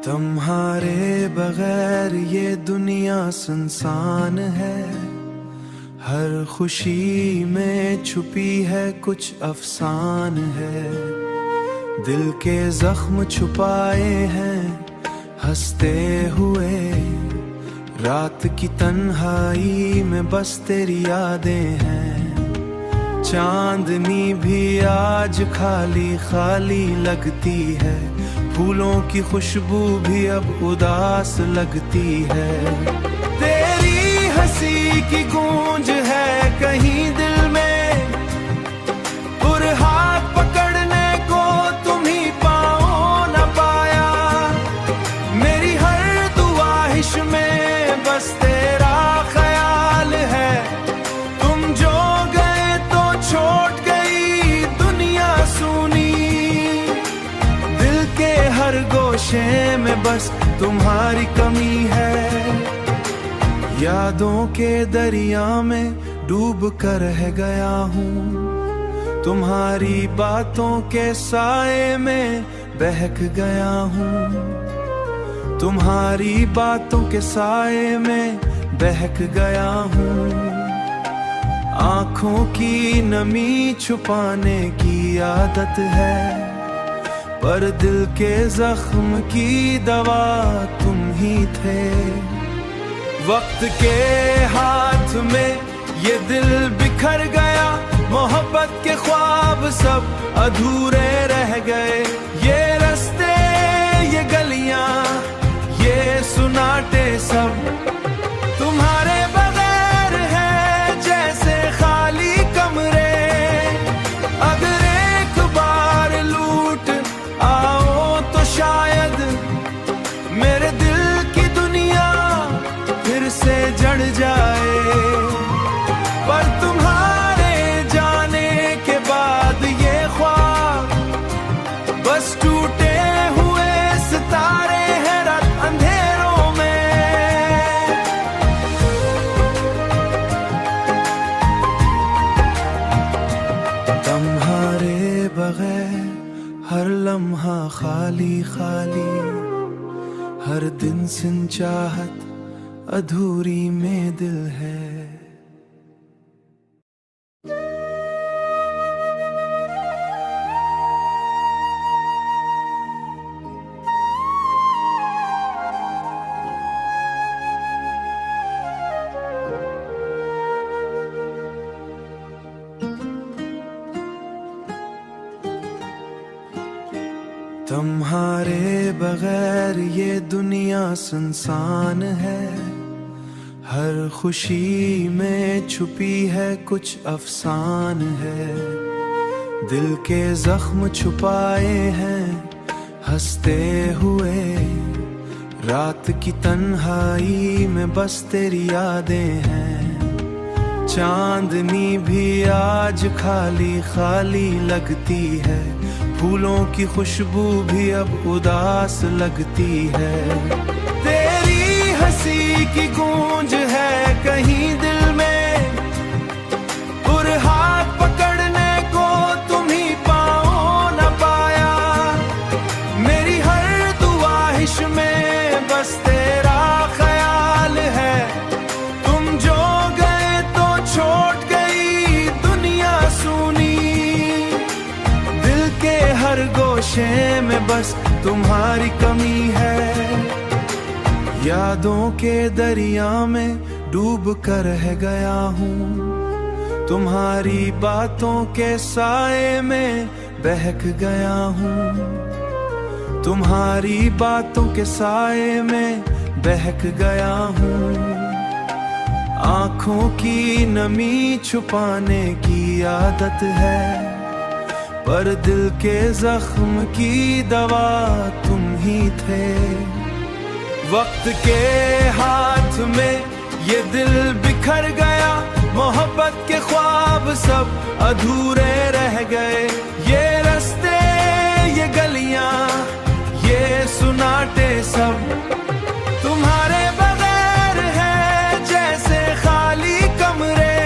तुम्हारे बगैर ये दुनिया सुनसान है। हर खुशी में छुपी है कुछ अफसान है। दिल के जख्म छुपाए हैं हंसते हुए। रात की तन्हाई में बस तेरी यादें हैं। चांदनी भी आज खाली खाली लगती है। फूलों की खुशबू भी अब उदास लगती है। तेरी हंसी की गूंज है कहीं दिल में, और हाथ पकड़ने को तुम ही पाओ न पाया। मेरी हर दुआहिश में बस तेरा ख्याल है। तुम जो गए तो छोड़ गई दुनिया सुनी। दिल के हर गोशे में बस तुम्हारी कमी है। यादों के दरिया में डूब कर रह गया हूँ। तुम्हारी बातों के साए में बहक गया हूँ। तुम्हारी बातों के साए में बहक गया हूँ। आँखों की नमी छुपाने की आदत है, पर दिल के जख्म की दवा तुम ही थे। वक्त के हाथ में ये दिल बिखर गया। मोहब्बत के ख्वाब सब अधूरे रह गए। ये रास्ते ये गलियां ये सुनाटे सब तुम्हारे बगैर है जैसे खाली कमरे। अगर एक बार लूट आओ तो शायद मेरे दिल की दुनिया फिर से जड़ जाए। पर तुम्हारे जाने के बाद ये ख्वाब बस टूटे हुए सितारे हैं रात अंधेरों में। तुम्हारे बगैर हर लम्हा खाली खाली। हर दिन सिन चाहत अधूरी में दिल है। तुम्हारे बगैर ये दुनिया सुनसान है। हर खुशी में छुपी है कुछ अफसान है। दिल के जख्म छुपाए हैं हंसते हुए। रात की तन्हाई में बस तेरी यादें हैं। चांदनी भी आज खाली खाली लगती है। फूलों की खुशबू भी अब उदास लगती है। तेरी हंसी की गूंज है कहीं दिल में, और हाथ पकड़ने को तुम ही पाओ न पाया। मेरी हर दुआहिश में बस तेरा ख्याल है। तुम जो गए तो छोड़ गई दुनिया सुनी। दिल के हर गोशे में बस तुम्हारी कमी है। यादों के दरिया में डूब कर रह गया हूँ। तुम्हारी बातों के साए में बहक गया हूँ। तुम्हारी बातों के साए में बहक गया हूँ। आँखों की नमी छुपाने की आदत है, पर दिल के जख्म की दवा तुम ही थे। वक्त के हाथ में ये दिल बिखर गया। मोहब्बत के ख्वाब सब अधूरे रह गए। ये रास्ते ये गलियां ये सुनाटे सब तुम्हारे बगैर है जैसे खाली कमरे।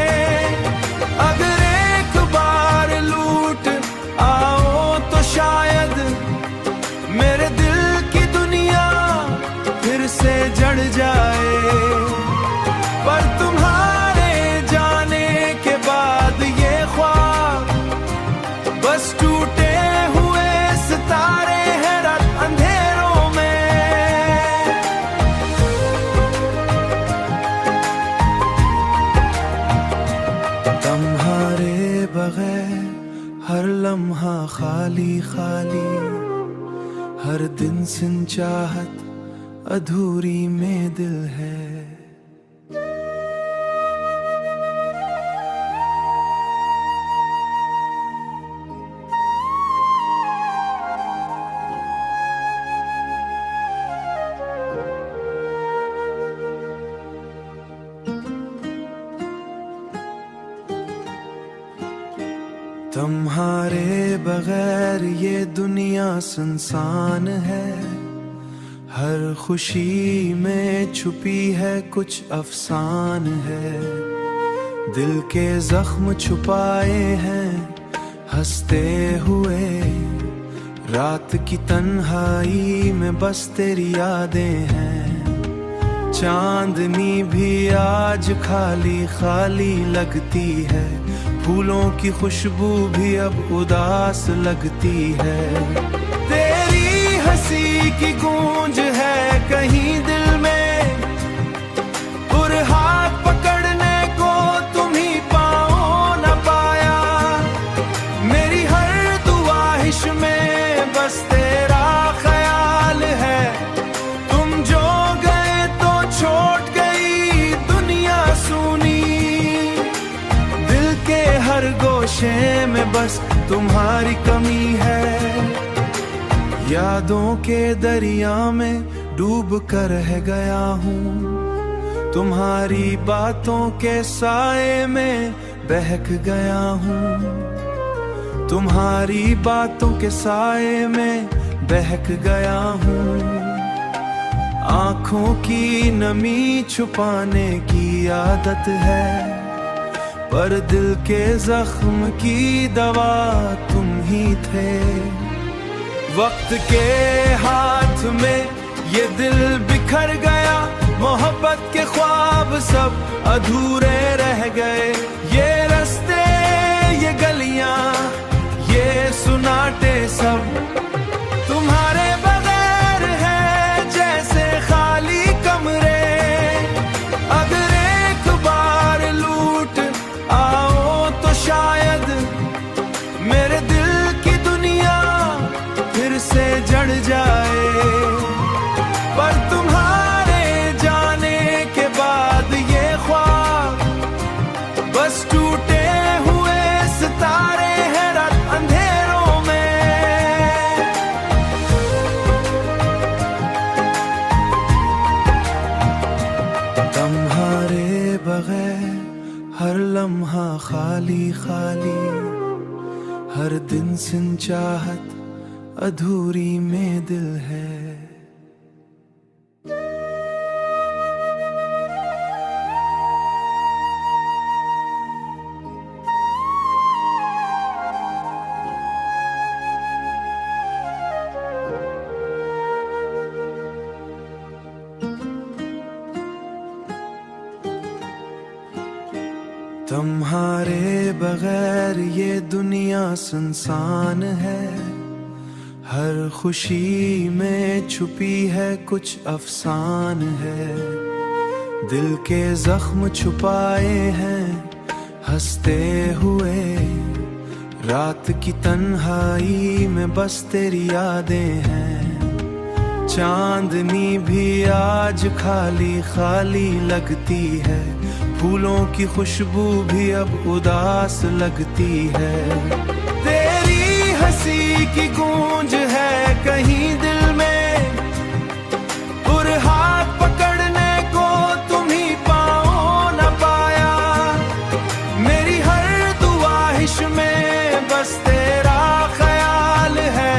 अगर एक बार लूट आओ तो शायद मेरे दिल की दुनिया बस टूटे हुए सितारे हैं रात अंधेरों में। तुम्हारे बगैर हर लम्हा खाली खाली, हर दिन सिन चाहत अधूरी में दिल है। तुम्हारे बगैर ये दुनिया सुनसान है, हर खुशी में छुपी है कुछ अफसान है। दिल के जख्म छुपाए हैं हंसते हुए, रात की तन्हाई में बस तेरी यादें हैं। चांदनी भी आज खाली खाली लगती है, फूलों की खुशबू भी अब उदास लगती है। तेरी हंसी की गूंज है कहीं दिल में, और हाथ पकड़ने को तुम ही पाओ न पाया। मेरी हर दुआहिश में बस तेरा ख्याल है, तुम जो गए तो छोड़ गई दुनिया सुनी। हर गोशे में बस तुम्हारी कमी है, यादों के दरिया में डूब कर रह गया हूँ। तुम्हारी बातों के साए में बहक गया हूँ। तुम्हारी बातों के साए में बहक गया हूँ। आँखों की नमी छुपाने की आदत है, पर दिल के जख्म की दवा तुम ही थे। वक्त के हाथ में ये दिल बिखर गया, मोहब्बत के ख्वाब सब अधूरे रह गए। ये रास्ते ये गलियां ये सुनाटे सब तुम्हारे बगैर है जैसे खाली कमरे। अगर एक बार लूट आओ तो शायद मेरे दिल की दुनिया फिर से जड़ जाए। पर तुम्हारे जाने के बाद ये ख्वाब बस टूटे हुए सितारे हैं रात अंधेरों में। तुम्हारे बगैर हर लम्हा खाली खाली, हर दिन सिन चाहत अधूरी में दिल है। तुम्हारे बगैर ये दुनिया सुनसान है, हर खुशी में छुपी है कुछ अफसान है। दिल के जख्म छुपाए हैं हंसते हुए, रात की तन्हाई में बस तेरी यादें हैं। चांदनी भी आज खाली खाली लगती है, फूलों की खुशबू भी अब उदास लगती है। तेरी हंसी की गूंज है कहीं दिल में, और हाथ पकड़ने को तुम ही पाओ न पाया। मेरी हर दुआहिश में बस तेरा ख्याल है,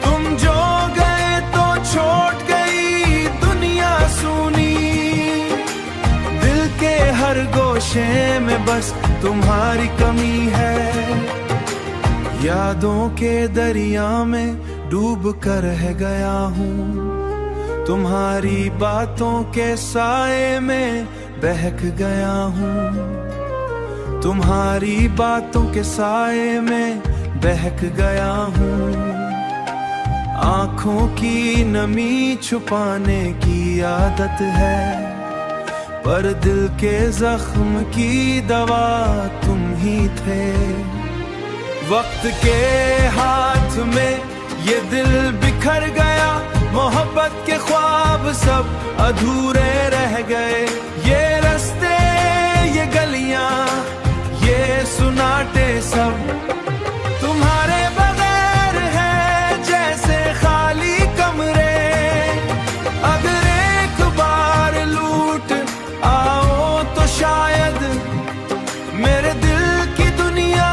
तुम जो गए तो छोड़ गई दुनिया सुनी। हर गोशे में बस तुम्हारी कमी है, यादों के दरिया में डूब कर रह गया हूँ। तुम्हारी बातों के साए में बहक गया हूँ। तुम्हारी बातों के साए में बहक गया हूँ। आंखों की नमी छुपाने की आदत है, पर दिल के जख्म की दवा तुम ही थे। वक्त के हाथ में ये दिल बिखर गया, मोहब्बत के ख्वाब सब अधूरे रह गए। ये रास्ते, ये गलियां, ये सुनाटे सब तुम्हारे बगैर है जैसे खाली कमरे। अगर एक बार लूट आओ तो शायद मेरे दिल की दुनिया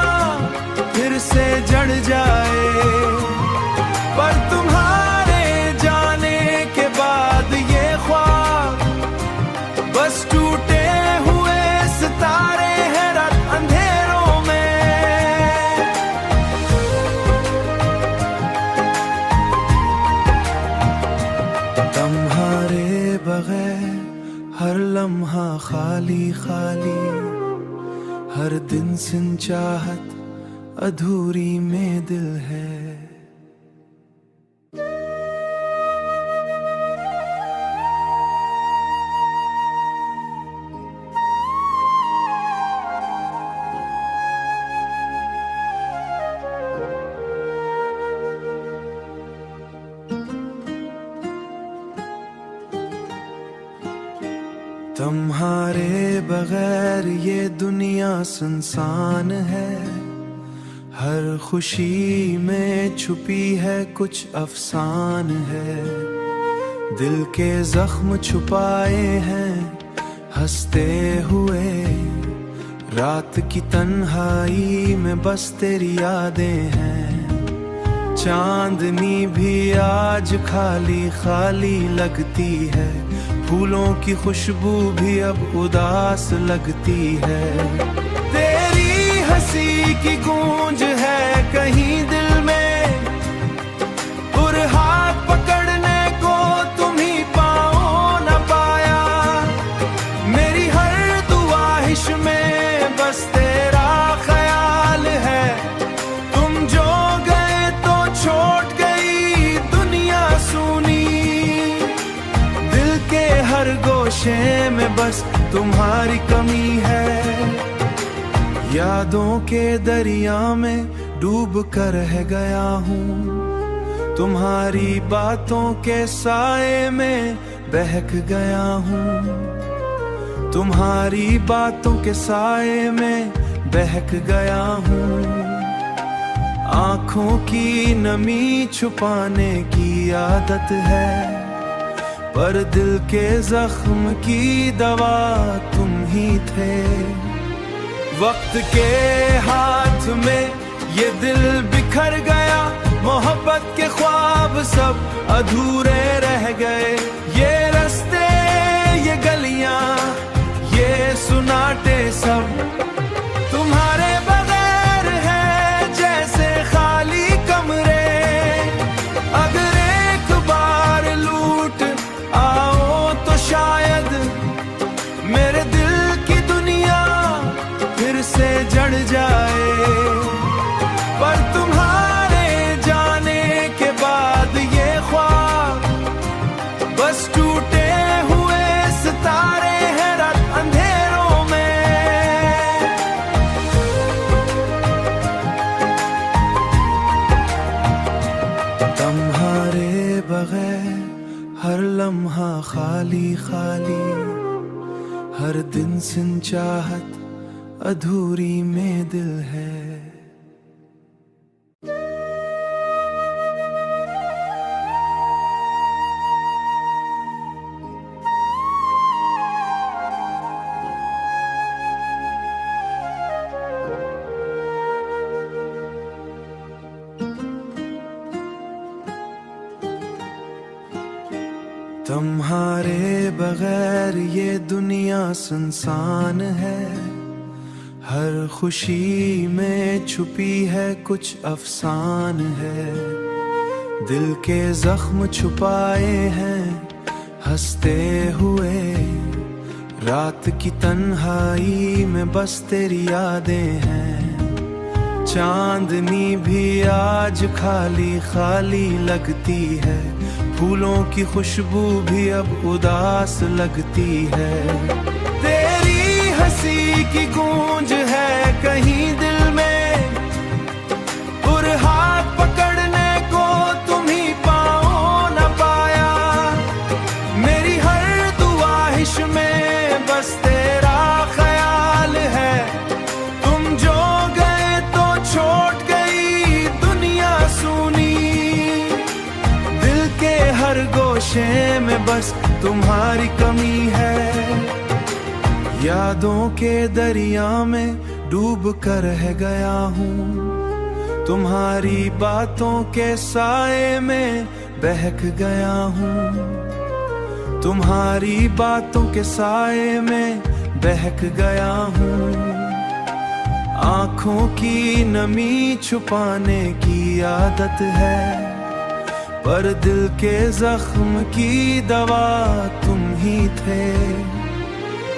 फिर से जड़ जाए। पर तुम्हारे जाने के बाद ये ख्वाब बस टूटे हुए सितारे हैं रात अंधेरों में। तुम्हारे बगैर हर लम्हा खाली खाली, हर दिन सिन चाहत अधूरी में दिल है। तुम्हारे बगैर ये दुनिया सुनसान है, हर खुशी में छुपी है कुछ अफसान है। दिल के जख्म छुपाए हैं हंसते हुए, रात की तन्हाई में बस तेरी यादें हैं। चांदनी भी आज खाली खाली लगती है, फूलों की खुशबू भी अब उदास लगती है। तेरी हंसी की गूंज है कहीं दिल में, और हाथ पकड़ने को तुम ही पाओ न पाया। मेरी हर दुआहिश में बस तेरा ख्याल है, तुम जो गए तो छोड़ गई दुनिया सुनी। हर गोशे में बस तुम्हारी कमी है, यादों के दरिया में डूब कर रह गया हूँ। तुम्हारी बातों के साए में बहक गया हूँ। तुम्हारी बातों के साए में बहक गया हूँ। आंखों की नमी छुपाने की आदत है, पर दिल के जख्म की दवा तुम ही थे। वक्त के हाथ में ये दिल बिखर गया, मोहब्बत के ख्वाब सब अधूरे रह गए। ये रास्ते, ये गलियां, ये सुनाटे सब तुम्हारे बगैर है जैसे खाली कमरे। अगर एक बार लूट आओ तो शायद मेरे दिल की दुनिया फिर से जड़ जाए। पर तुम्हारे जाने के बाद ये ख्वाब बस टूटे हुए सितारे हैं रात अंधेरों में। तुम्हारे बगैर हर लम्हा खाली खाली, हर दिन सिन चाहत अधूरी में दिल है। तुम्हारे बगैर ये दुनिया सुनसान है, हर खुशी में छुपी है कुछ अफसान है। दिल के जख्म छुपाए हैं हंसते हुए, रात की तन्हाई में बस तेरी यादें हैं। चांदनी भी आज खाली खाली लगती है, फूलों की खुशबू भी अब उदास लगती है। तेरी हंसी की गूंज है कहीं दिल में, और हाथ पकड़ने को तुम्ही पाओ न पाया। मेरी हर दुआहिश में बस तेरा ख्याल है, तुम जो गए तो छोड़ गई दुनिया सुनी। दिल के हर गोशे में बस तुम्हारी कमी है, यादों के दरिया में डूब कर रह गया हूँ। तुम्हारी बातों के साए में बहक गया हूँ, तुम्हारी बातों के साए में बहक गया हूँ। आँखों की नमी छुपाने की आदत है, पर दिल के जख्म की दवा तुम ही थे।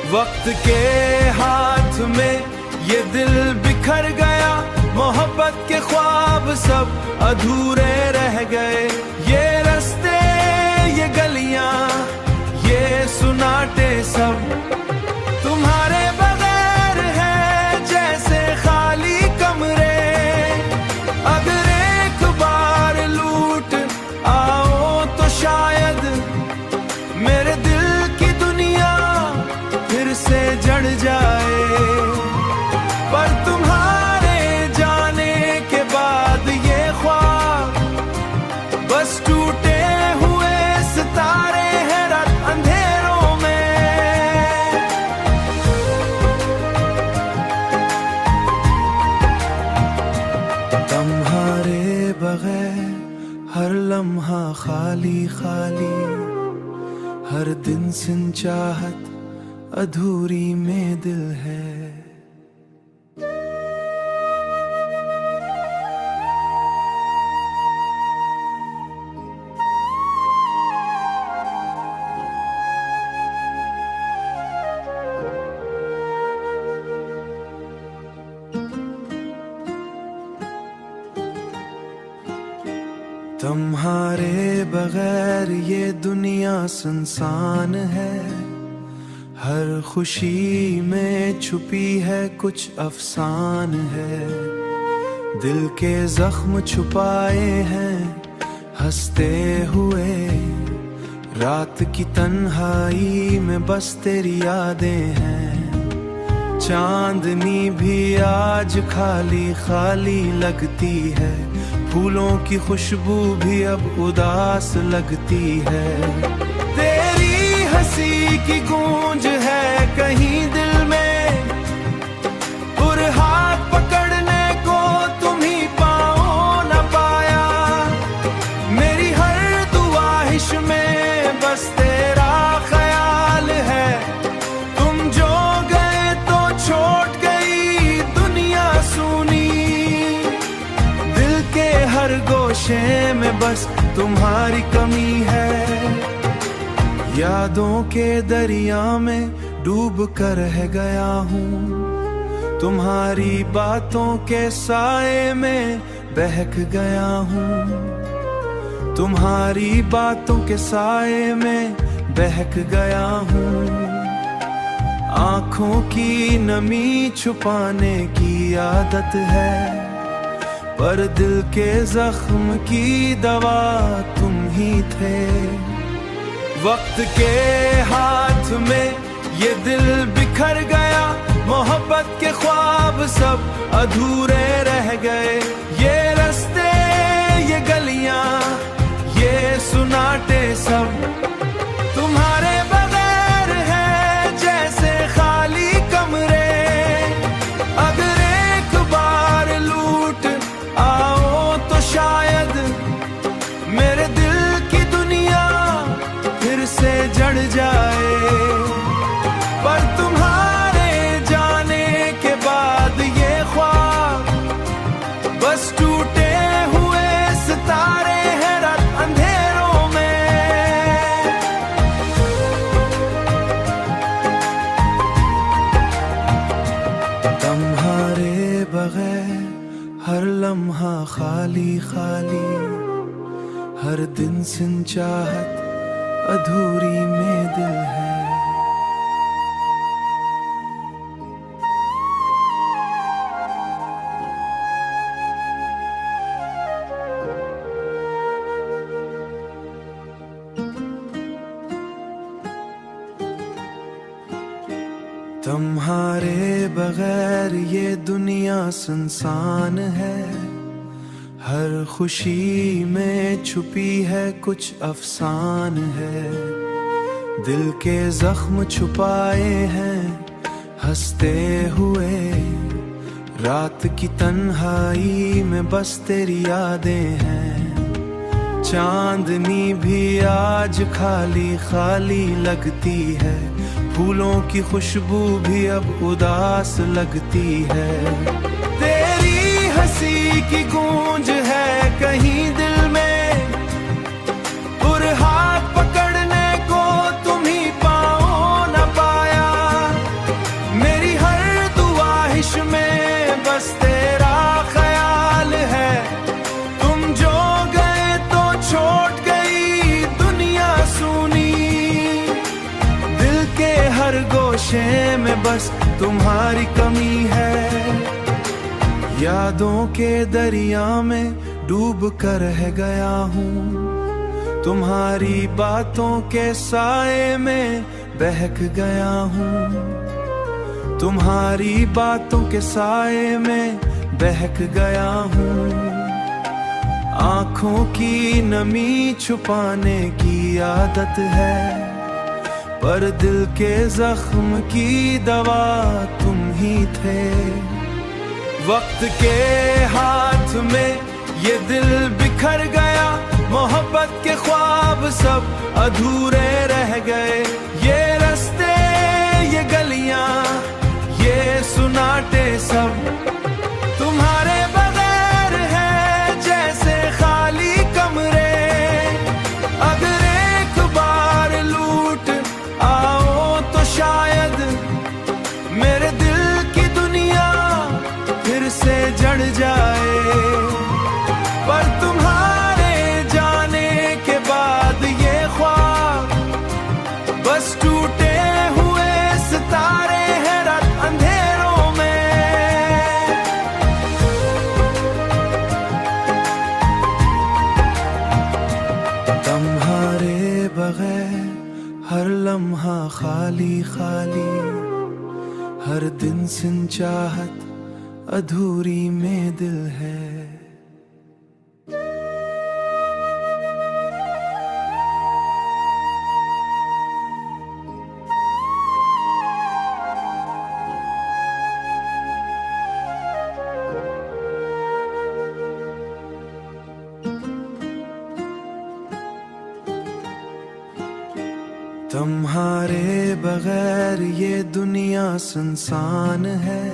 वक्त के हाथ में ये दिल बिखर गया, मोहब्बत के ख्वाब सब अधूरे रह गए। ये रास्ते ये गलियां ये सुनाटे सब तुम्हारे बगैर है जैसे खाली कमरे। अगर एक बार लूट आओ तो शायद मेरे दिल की दुनिया फिर से जड़ जाए, पर तुम्हारे जाने के बाद ये ख्वाब बस टूटे हुए सितारे हैं रात अंधेरों में। तुम्हारे बगैर हर लम्हा खाली खाली, हर दिन सिन चाहत अधूरी में दिल है। तुम्हारे बगैर ये दुनिया सुनसान है, हर खुशी में छुपी है कुछ अफसान है। दिल के जख्म छुपाए हैं हंसते हुए, रात की तन्हाई में बस तेरी यादें हैं। चांदनी भी आज खाली खाली लगती है, फूलों की खुशबू भी अब उदास लगती है। तेरी हंसी की गूंज है कहीं दिल में, और हाथ पकड़ने को तुम्ही पाओ न पाया। मेरी हर दुआहिश में बस तेरा ख्याल है, तुम जो गए तो छोड़ गई दुनिया सुनी। हर गोशे में बस तुम्हारी कमी है, यादों के दरिया में डूब कर रह गया हूँ। तुम्हारी बातों के साए में बहक गया हूँ, तुम्हारी बातों के साए में बहक गया हूँ। आँखों की नमी छुपाने की आदत है, पर दिल के जख्म की दवा तुम ही थे। वक्त के हाथ में ये दिल बिखर गया, मोहब्बत के ख्वाब सब अधूरे रह गए। ये रास्ते ये गलियां ये सुनाटे सब तुम्हारे बगैर है जैसे खाली कमरे। अगर एक बार लूट आओ तो शायद मेरे दिल की दुनिया फिर से जड़ जाए, पर तुम्हारे जाने के बाद ये ख्वाब बस टूटे हुए सितारे हैं रात अंधेरों में। तुम्हारे बगैर खाली खाली, हर दिन सिन चाहत अधूरी में दिल है। तुम्हारे बगैर ये दुनिया सुनसान है, हर खुशी में छुपी है कुछ अफसान है। दिल के जख्म छुपाए हैं हंसते हुए, रात की तन्हाई में बस तेरी यादें हैं। चांदनी भी आज खाली खाली लगती है, फूलों की खुशबू भी अब उदास लगती है। तेरी हंसी की गूंज है कहीं दिल में, और हाथ पकड़ने को तुम ही पाओ न पाया। मेरी हर दुआहिश में बस तेरा ख्याल है, तुम जो गए तो छोड़ गई दुनिया सुनी। दिल के हर गोशे में बस तुम्हारी कमी है, यादों के दरिया में डूब कर रह गया हूँ। तुम्हारी बातों के साए में बहक गया हूँ, तुम्हारी बातों के साए में बहक गया हूँ। आँखों की नमी छुपाने की आदत है, पर दिल के जख्म की दवा तुम ही थे। वक्त के हाथ में ये दिल बिखर गया, मोहब्बत के ख्वाब सब अधूरे रह गए। ये रास्ते ये गलियां ये सुनाटे सब तुम्हारे बगैर है जैसे खाली कमरे। अगर एक बार लूट आओ तो शायद मेरे दिल की दुनिया फिर से जड़ जाए, पर तुम्हारे जाने के बाद ये ख्वाब बस टूटे हुए सितारे हैं रात अंधेरों में। तुम्हारे बगैर हर लम्हा खाली खाली, हर दिन सिन चाहत अधूरी में दिल है। तुम्हारे बगैर ये दुनिया सुनसान है,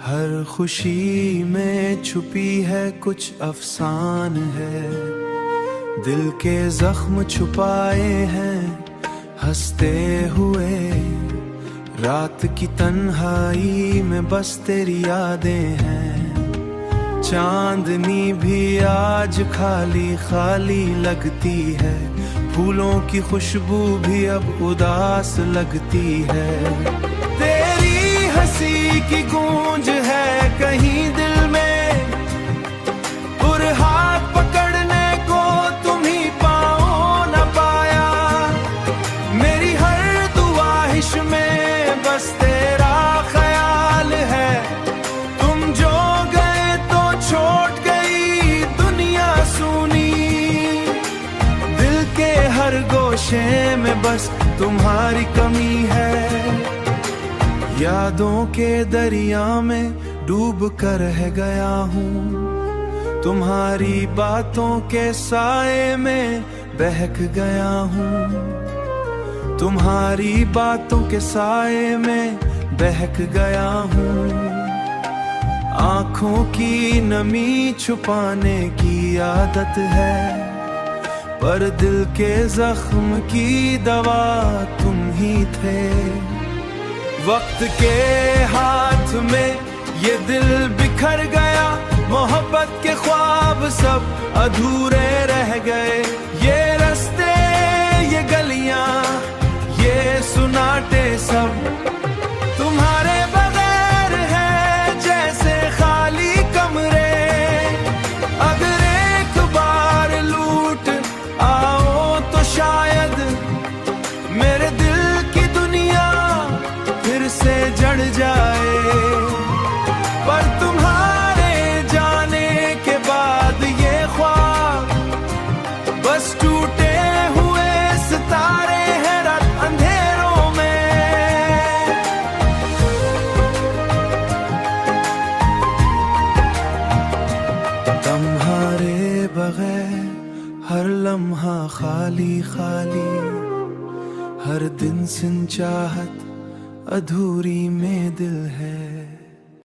हर खुशी में छुपी है कुछ अफसान है। दिल के जख्म छुपाए हैं हंसते हुए, रात की तन्हाई में बस तेरी यादें हैं। चांदनी भी आज खाली खाली लगती है, फूलों की खुशबू भी अब उदास लगती है। तेरी हंसी की गूंज है कहीं दिल में, और हाथ पकड़ने को तुम ही पाओ न पाया। मेरी हर दुआहिश में बस तेरा ख्याल है, तुम जो गए तो छोड़ गई दुनिया सुनी। दिल के हर गोशे में बस तुम्हारी कमी है, यादों के दरिया में डूब कर रह गया हूँ। तुम्हारी बातों के साए में बहक गया हूँ, तुम्हारी बातों के साए में बहक गया हूँ। आँखों की नमी छुपाने की आदत है, पर दिल के जख्म की दवा तुम ही थे। वक्त के हाथ में ये दिल बिखर गया, मोहब्बत के ख्वाब सब अधूरे रह गए। ये रास्ते, ये गलियां, ये सुनाटे सब तुम्हारे बगैर है जैसे खाली कमरे। अगर एक बार लूट आओ तो शायद मेरे दिल की दुनिया फिर से जड़ जाए। पर तुम्हारे जाने के बाद ये ख्वाब बस टूटे हुए सितारे हैं रात अंधेरों में। तुम्हारे बगैर हर लम्हा खाली खाली, हर दिन सिन चाहत अधूरी में दिल है।